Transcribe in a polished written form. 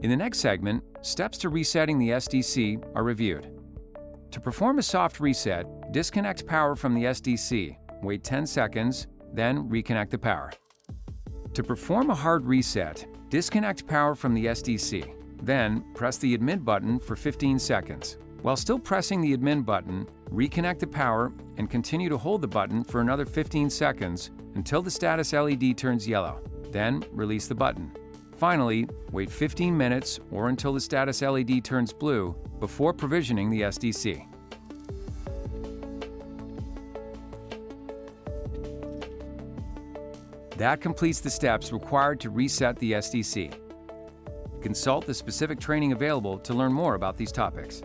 In the next segment, steps to resetting the SDC are reviewed. To perform a soft reset, disconnect power from the SDC, wait 10 seconds, then reconnect the power. To perform a hard reset, disconnect power from the SDC, then press the admit button for 15 seconds. While still pressing the admit button, reconnect the power and continue to hold the button for another 15 seconds until the status LED turns yellow. Then release the button. Finally, wait 15 minutes or until the status LED turns blue before provisioning the SDC. That completes the steps required to reset the SDC. Consult the specific training available to learn more about these topics.